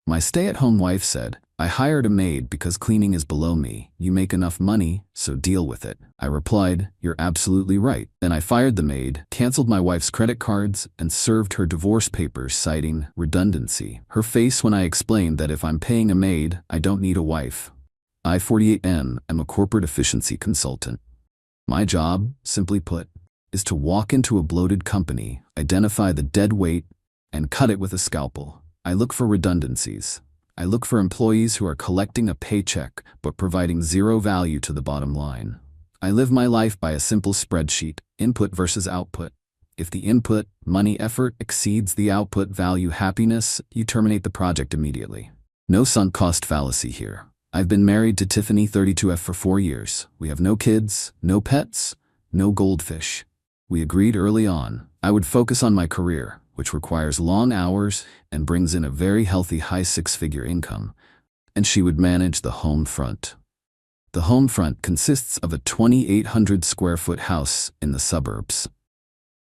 My stay-at-home wife said, I hired a maid because cleaning is below me. You make enough money, so deal with it. I replied, you're absolutely right. Then I fired the maid, canceled my wife's credit cards, and served her divorce papers citing redundancy. Her face when I explained that if I'm paying a maid, I don't need a wife. I, 48M, am a corporate efficiency consultant. My job, simply put, is to walk into a bloated company, identify the dead weight, and cut it with a scalpel. I look for redundancies. I look for employees who are collecting a paycheck but providing zero value to the bottom line. I live my life by a simple spreadsheet, input versus output. If the input, money effort, exceeds the output value happiness, you terminate the project immediately. No sunk cost fallacy here. I've been married to Tiffany 32F for 4 years. We have no kids, no pets, no goldfish. We agreed early on I would focus on my career, which requires long hours and brings in a very healthy high six-figure income, and she would manage the home front. The home front consists of a 2,800 square foot house in the suburbs.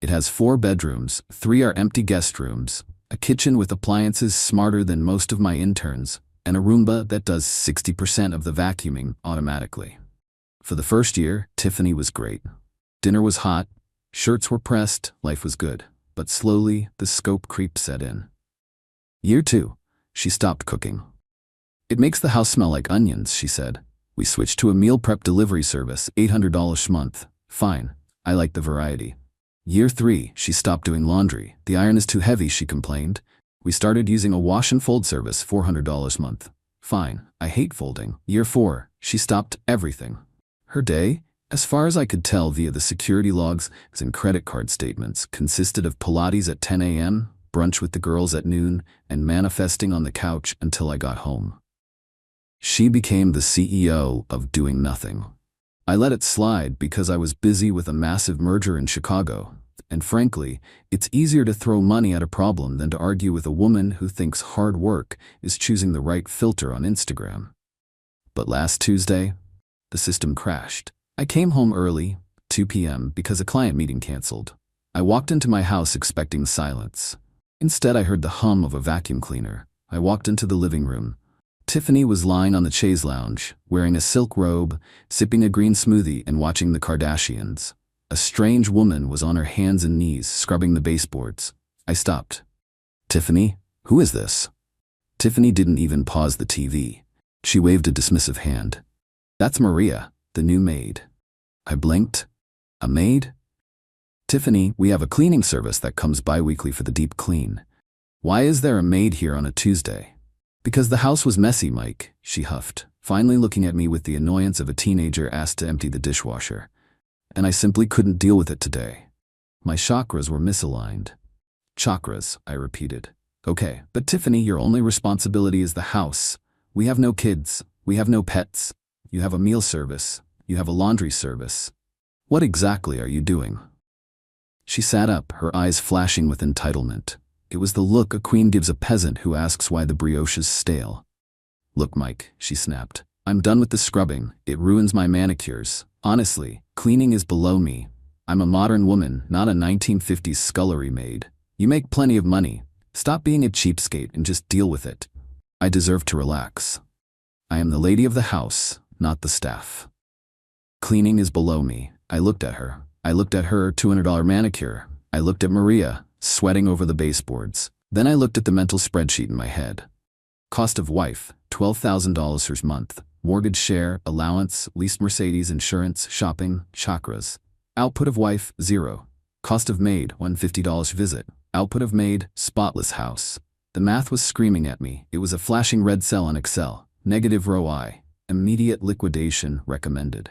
It has 4 bedrooms, 3 are empty guest rooms, a kitchen with appliances smarter than most of my interns, and a Roomba that does 60% of the vacuuming automatically. For the first year, Tiffany was great. Dinner was hot, shirts were pressed, life was good. But slowly, the scope creep set in. Year 2, she stopped cooking. It makes the house smell like onions, she said. We switched to a meal prep delivery service, $800 a month. Fine, I like the variety. Year 3, she stopped doing laundry. The iron is too heavy, she complained. We started using a wash and fold service, $400 a month. Fine, I hate folding. Year 4, she stopped everything. Her day, as far as I could tell via the security logs and credit card statements, consisted of Pilates at 10 a.m., brunch with the girls at noon, and manifesting on the couch until I got home. She became the CEO of doing nothing. I let it slide because I was busy with a massive merger in Chicago, and frankly, it's easier to throw money at a problem than to argue with a woman who thinks hard work is choosing the right filter on Instagram. But last Tuesday, the system crashed. I came home early, 2 p.m., because a client meeting canceled. I walked into my house expecting silence. Instead, I heard the hum of a vacuum cleaner. I walked into the living room. Tiffany was lying on the chaise lounge, wearing a silk robe, sipping a green smoothie and watching the Kardashians. A strange woman was on her hands and knees, scrubbing the baseboards. I stopped. Tiffany, who is this? Tiffany didn't even pause the TV. She waved a dismissive hand. That's Maria, the new maid. I blinked. A maid? Tiffany, we have a cleaning service that comes bi-weekly for the deep clean. Why is there a maid here on a Tuesday? Because the house was messy, Mike, she huffed, finally looking at me with the annoyance of a teenager asked to empty the dishwasher. And I simply couldn't deal with it today. My chakras were misaligned. Chakras, I repeated. Okay, but Tiffany, your only responsibility is the house. We have no kids. We have no pets. You have a meal service. You have a laundry service. What exactly are you doing? She sat up, her eyes flashing with entitlement. It was the look a queen gives a peasant who asks why the brioche is stale. Look, Mike, she snapped. I'm done with the scrubbing. It ruins my manicures. Honestly, cleaning is below me. I'm a modern woman, not a 1950s scullery maid. You make plenty of money. Stop being a cheapskate and just deal with it. I deserve to relax. I am the lady of the house, not the staff. Cleaning is below me. I looked at her. I looked at her $200 manicure. I looked at Maria, sweating over the baseboards. Then I looked at the mental spreadsheet in my head. Cost of wife, $12,000 per month. Mortgage share, allowance, leased Mercedes, insurance, shopping, chakras. Output of wife, 0. Cost of maid, $150 visit. Output of maid, spotless house. The math was screaming at me. It was a flashing red cell on Excel. Negative row I. Immediate liquidation recommended.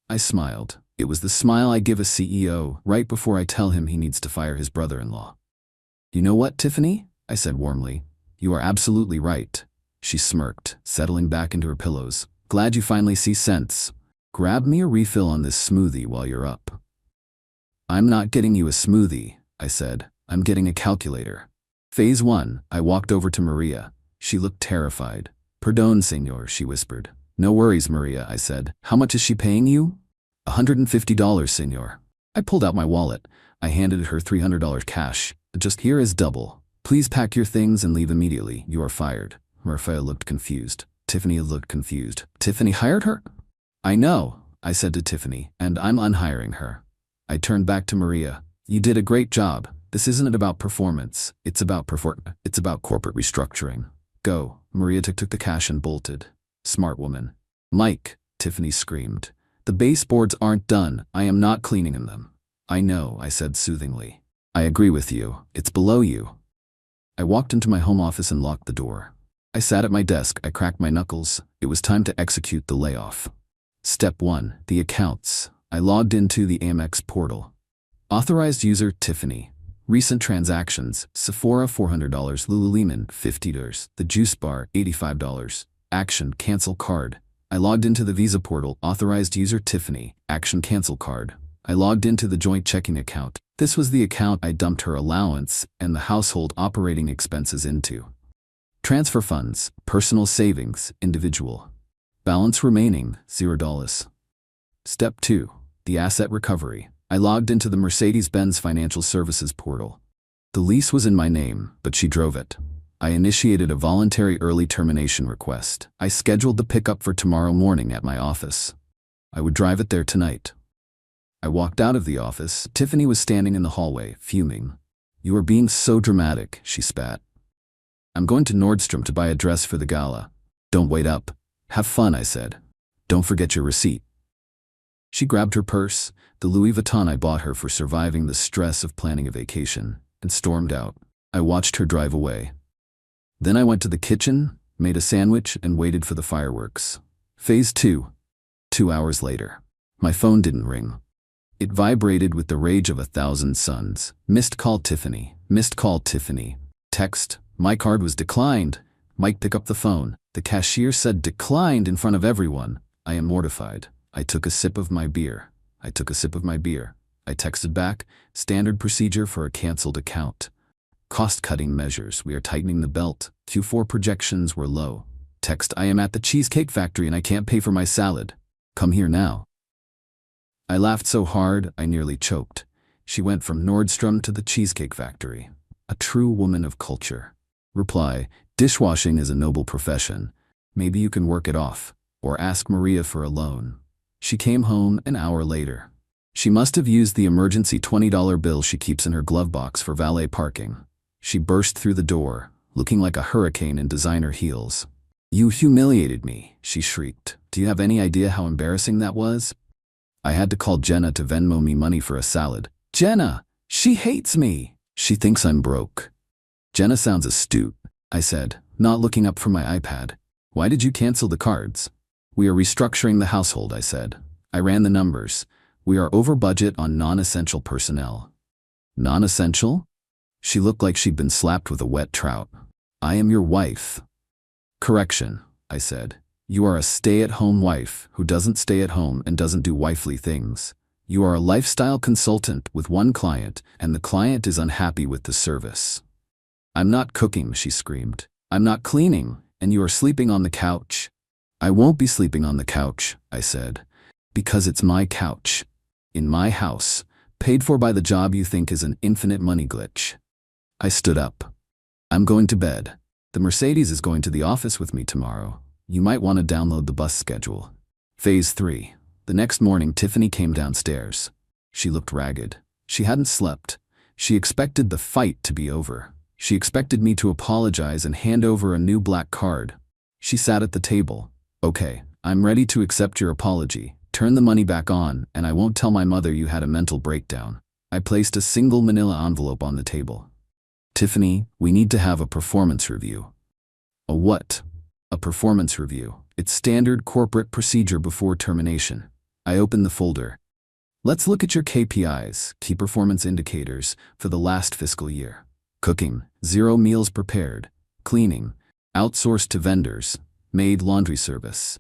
I smiled. It was the smile I give a CEO right before I tell him he needs to fire his brother-in-law. You know what, Tiffany? I said warmly. You are absolutely right. She smirked, settling back into her pillows. Glad you finally see sense. Grab me a refill on this smoothie while you're up. I'm not getting you a smoothie, I said. I'm getting a calculator. Phase 1, I walked over to Maria. She looked terrified. Perdón, señor, she whispered. No worries, Maria, I said. How much is she paying you? $150, señor. I pulled out my wallet. I handed her $300 cash. Just here is double. Please pack your things and leave immediately. You are fired. Maria looked confused. Tiffany looked confused. Tiffany hired her? I know, I said to Tiffany, and I'm unhiring her. I turned back to Maria. You did a great job. This isn't about performance. It's about corporate restructuring. Go. Maria took the cash and bolted. Smart woman. Mike, Tiffany screamed. The baseboards aren't done. I am not cleaning them. I know, I said soothingly. I agree with you. It's below you. I walked into my home office and locked the door. I sat at my desk. I cracked my knuckles. It was time to execute the layoff. Step 1. The accounts. I logged into the Amex portal. Authorized user Tiffany. Recent transactions: Sephora $400, Lululemon $50, The Juice Bar $85. Action: cancel card. I logged into the Visa portal. Authorized user Tiffany. Action: cancel card. I logged into the joint checking account. This was the account I dumped her allowance and the household operating expenses into. Transfer funds: personal savings, individual. Balance remaining $0. Step 2. The asset recovery. I logged into the Mercedes-Benz Financial Services portal. The lease was in my name, but she drove it. I initiated a voluntary early termination request. I scheduled the pickup for tomorrow morning at my office. I would drive it there tonight. I walked out of the office. Tiffany was standing in the hallway, fuming. You are being so dramatic, she spat. I'm going to Nordstrom to buy a dress for the gala. Don't wait up. Have fun, I said. Don't forget your receipt. She grabbed her purse, the Louis Vuitton I bought her for surviving the stress of planning a vacation, and stormed out. I watched her drive away. Then I went to the kitchen, made a sandwich, and waited for the fireworks. Phase 2. 2 hours later. My phone didn't ring. It vibrated with the rage of 1,000 suns. Missed call Tiffany. Missed call Tiffany. Text: my card was declined. Mike, pick up the phone. The cashier said declined in front of everyone. I am mortified. I took a sip of my beer. I texted back, standard procedure for a canceled account. Cost-cutting measures. We are tightening the belt. Q4 projections were low. Text: I am at the Cheesecake Factory and I can't pay for my salad. Come here now. I laughed so hard, I nearly choked. She went from Nordstrom to the Cheesecake Factory. A true woman of culture. Reply: dishwashing is a noble profession. Maybe you can work it off, or ask Maria for a loan. She came home an hour later. She must have used the emergency $20 bill she keeps in her glove box for valet parking. She burst through the door, looking like a hurricane in designer heels. You humiliated me, she shrieked. Do you have any idea how embarrassing that was? I had to call Jenna to Venmo me money for a salad. Jenna! She hates me! She thinks I'm broke. Jenna sounds astute, I said, not looking up from my iPad. Why did you cancel the cards? We are restructuring the household, I said. I ran the numbers. We are over budget on non-essential personnel. Non-essential? She looked like she'd been slapped with a wet trout. I am your wife. Correction, I said. You are a stay-at-home wife who doesn't stay at home and doesn't do wifely things. You are a lifestyle consultant with one client, and the client is unhappy with the service. I'm not cooking, she screamed. I'm not cleaning, and you are sleeping on the couch. I won't be sleeping on the couch, I said, because it's my couch. In my house, paid for by the job you think is an infinite money glitch. I stood up. I'm going to bed. The Mercedes is going to the office with me tomorrow. You might want to download the bus schedule. Phase 3. The next morning, Tiffany came downstairs. She looked ragged. She hadn't slept. She expected the fight to be over. She expected me to apologize and hand over a new black card. She sat at the table. Okay, I'm ready to accept your apology. Turn the money back on, and I won't tell my mother you had a mental breakdown. I placed a single manila envelope on the table. Tiffany, we need to have a performance review. A what? A performance review. It's standard corporate procedure before termination. I opened the folder. Let's look at your KPIs, key performance indicators, for the last fiscal year. Cooking, 0 meals prepared. Cleaning, outsourced to vendors. Maid laundry service.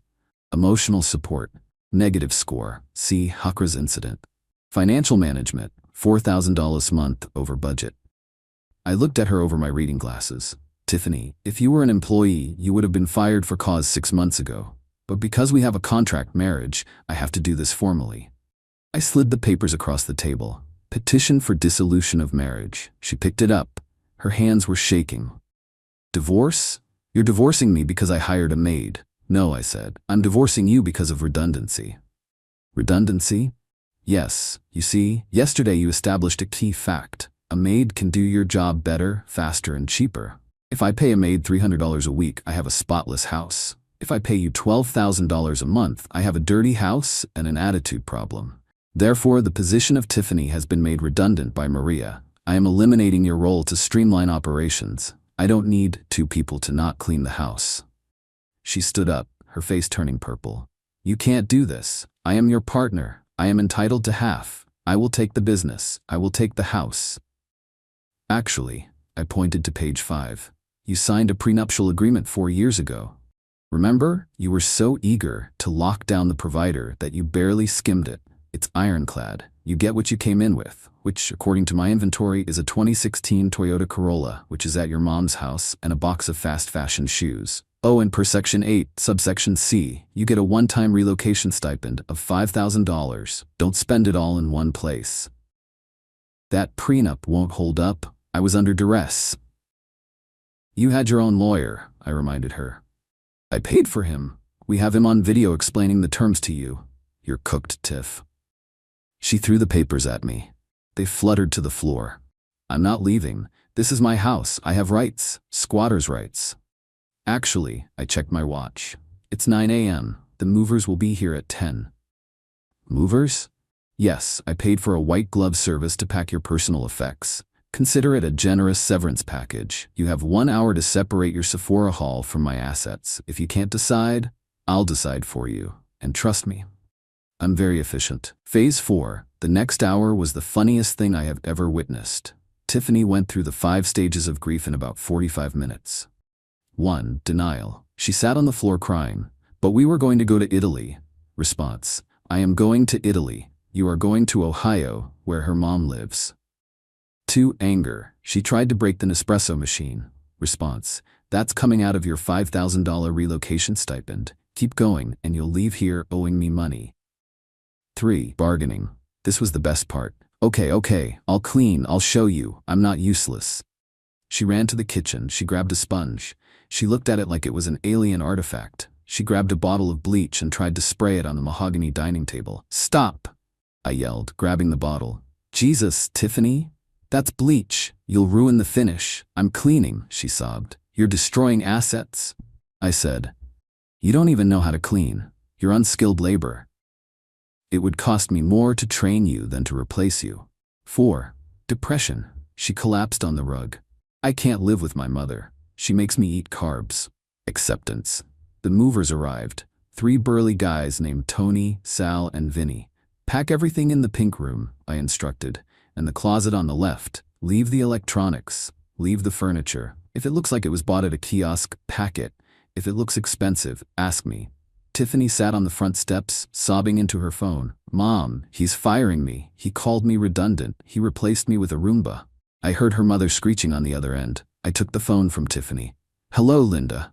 Emotional support, negative score. See Hakra's incident. Financial management, $4,000 a month over budget. I looked at her over my reading glasses. Tiffany, if you were an employee, you would have been fired for cause 6 months ago. But because we have a contract marriage, I have to do this formally. I slid the papers across the table. Petition for dissolution of marriage. She picked it up. Her hands were shaking. Divorce? You're divorcing me because I hired a maid. No, I said. I'm divorcing you because of redundancy. Redundancy? Yes. You see, yesterday you established a key fact. A maid can do your job better, faster, and cheaper. If I pay a maid $300 a week, I have a spotless house. If I pay you $12,000 a month, I have a dirty house and an attitude problem. Therefore, the position of Tiffany has been made redundant by Maria. I am eliminating your role to streamline operations. I don't need 2 people to not clean the house. She stood up, her face turning purple. You can't do this. I am your partner. I am entitled to half. I will take the business. I will take the house. Actually, I pointed to page 5. You signed a prenuptial agreement 4 years ago. Remember? You were so eager to lock down the provider that you barely skimmed it. It's ironclad. You get what you came in with, which, according to my inventory, is a 2016 Toyota Corolla, which is at your mom's house, and a box of fast fashion shoes. Oh, and per Section 8, subsection C, you get a one-time relocation stipend of $5,000. Don't spend it all in one place. That prenup won't hold up. I was under duress. You had your own lawyer, I reminded her. I paid for him. We have him on video explaining the terms to you. You're cooked, Tiff. She threw the papers at me. They fluttered to the floor. I'm not leaving. This is my house. I have rights. Squatter's rights. Actually, I checked my watch. It's 9 a.m. The movers will be here at 10. Movers? Yes, I paid for a white glove service to pack your personal effects. Consider it a generous severance package. You have 1 hour to separate your Sephora haul from my assets. If you can't decide, I'll decide for you. And trust me, I'm very efficient. Phase 4, the next hour was the funniest thing I have ever witnessed. Tiffany went through the 5 stages of grief in about 45 minutes. 1. Denial. She sat on the floor crying. But we were going to go to Italy. Response. I am going to Italy. You are going to Ohio, where her mom lives. 2. Anger. She tried to break the Nespresso machine. Response. That's coming out of your $5,000 relocation stipend. Keep going, and you'll leave here owing me money. 3. Bargaining. This was the best part. Okay, I'll clean, I'll show you. I'm not useless. She ran to the kitchen. She grabbed a sponge. She looked at it like it was an alien artifact. She grabbed a bottle of bleach and tried to spray it on the mahogany dining table. Stop! I yelled, grabbing the bottle. Jesus, Tiffany? That's bleach. You'll ruin the finish. I'm cleaning, she sobbed. You're destroying assets? I said. You don't even know how to clean. You're unskilled labor. It would cost me more to train you than to replace you. 4. Depression. She collapsed on the rug. I can't live with my mother. She makes me eat carbs. Acceptance. The movers arrived. 3 burly guys named Tony, Sal, and Vinny. Pack everything in the pink room, I instructed, and the closet on the left. Leave the electronics. Leave the furniture. If it looks like it was bought at a kiosk, pack it. If it looks expensive, ask me. Tiffany sat on the front steps, sobbing into her phone. Mom, he's firing me. He called me redundant. He replaced me with a Roomba. I heard her mother screeching on the other end. I took the phone from Tiffany. Hello, Linda.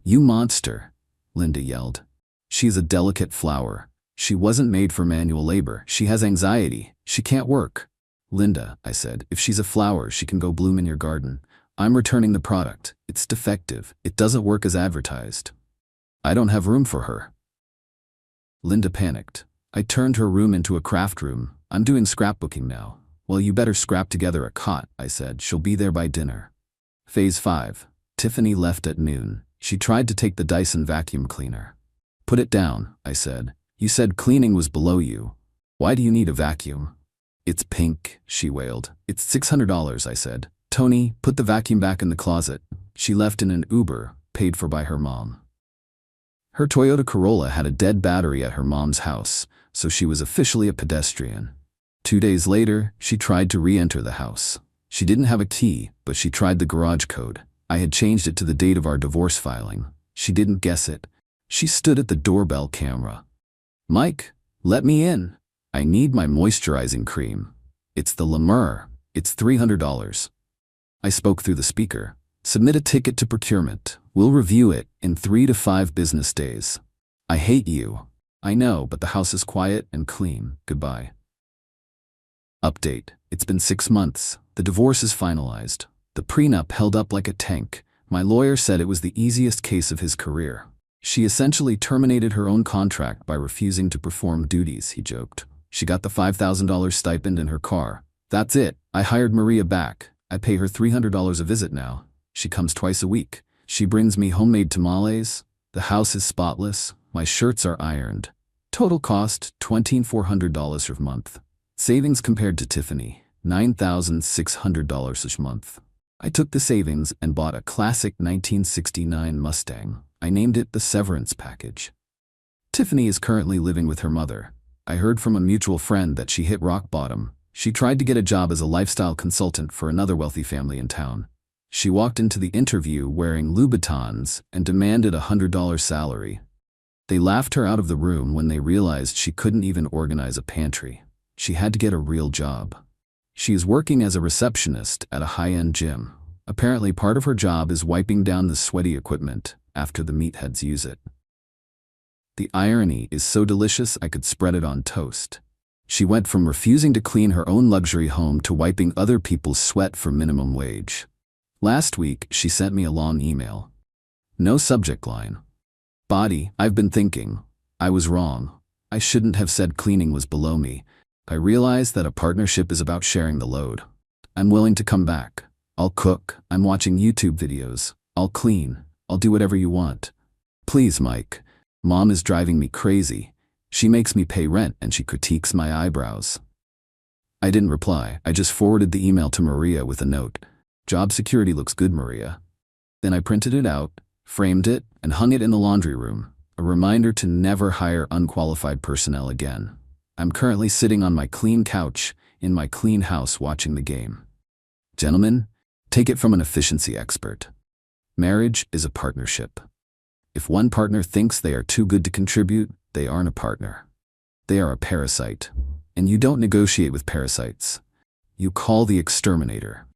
You monster, Linda yelled. She's a delicate flower. She wasn't made for manual labor. She has anxiety. She can't work. Linda, I said, if she's a flower, she can go bloom in your garden. I'm returning the product. It's defective. It doesn't work as advertised. I don't have room for her. Linda panicked. I turned her room into a craft room. I'm doing scrapbooking now. Well, you better scrap together a cot, I said. She'll be there by dinner. Phase 5. Tiffany left at noon. She tried to take the Dyson vacuum cleaner. Put it down, I said. You said cleaning was below you. Why do you need a vacuum? It's pink, she wailed. It's $600, I said. Tony, put the vacuum back in the closet. She left in an Uber, paid for by her mom. Her Toyota Corolla had a dead battery at her mom's house, so she was officially a pedestrian. 2 days later, she tried to re-enter the house. She didn't have a key, but she tried the garage code. I had changed it to the date of our divorce filing. She didn't guess it. She stood at the doorbell camera. Mike, let me in. I need my moisturizing cream. It's the La Mer. It's $300. I spoke through the speaker. Submit a ticket to procurement. We'll review it in 3 to 5 business days. I hate you. I know, but the house is quiet and clean. Goodbye. Update. It's been 6 months. The divorce is finalized. The prenup held up like a tank. My lawyer said it was the easiest case of his career. She essentially terminated her own contract by refusing to perform duties, he joked. She got the $5,000 stipend in her car. That's it. I hired Maria back. I pay her $300 a visit now. She comes twice a week. She brings me homemade tamales. The house is spotless. My shirts are ironed. Total cost $2,400 a month. Savings compared to Tiffany, $9,600 a month. I took the savings and bought a classic 1969 Mustang. I named it the Severance Package. Tiffany is currently living with her mother. I heard from a mutual friend that she hit rock bottom. She tried to get a job as a lifestyle consultant for another wealthy family in town. She walked into the interview wearing Louboutins and demanded a $100 salary. They laughed her out of the room when they realized she couldn't even organize a pantry. She had to get a real job. She is working as a receptionist at a high-end gym. Apparently part of her job is wiping down the sweaty equipment after the meatheads use it. The irony is so delicious I could spread it on toast. She went from refusing to clean her own luxury home to wiping other people's sweat for minimum wage. Last week, she sent me a long email. No subject line. Body, I've been thinking. I was wrong. I shouldn't have said cleaning was below me. I realized that a partnership is about sharing the load. I'm willing to come back. I'll cook. I'm watching YouTube videos. I'll clean. I'll do whatever you want. Please, Mike. Mom is driving me crazy. She makes me pay rent and she critiques my eyebrows. I didn't reply. I just forwarded the email to Maria with a note. Job security looks good, Maria. Then I printed it out, framed it, and hung it in the laundry room, a reminder to never hire unqualified personnel again. I'm currently sitting on my clean couch in my clean house watching the game. Gentlemen, take it from an efficiency expert. Marriage is a partnership. If one partner thinks they are too good to contribute, they aren't a partner. They are a parasite. And you don't negotiate with parasites. You call the exterminator.